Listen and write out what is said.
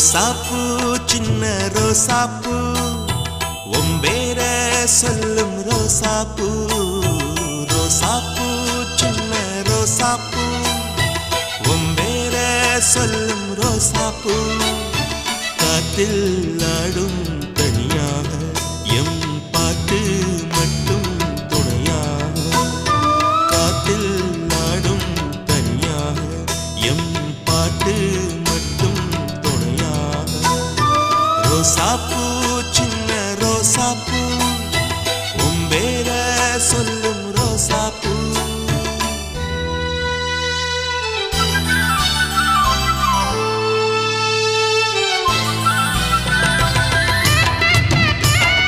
ரோசாப்பூ சின்ன ரோசாப்பூ ஒம்பேர சொல்லும் ரோசாப்பூ ரோசாப்பூ சின்ன ரோசாப்பூ ஒம்பேர சொல்லும் ரோசாப்பூ காத்தில் ஆடும் தனியாக எம் பாட்டு மட்டும் துணையாக காத்தில் ஆடும் தனியாக எம் பாட்டு மட்டும் துணையாக ரோசாப்பூ சின்ன ரோசாப்பூ ஒம்பேர சொல்லும் ரோசாப்பூ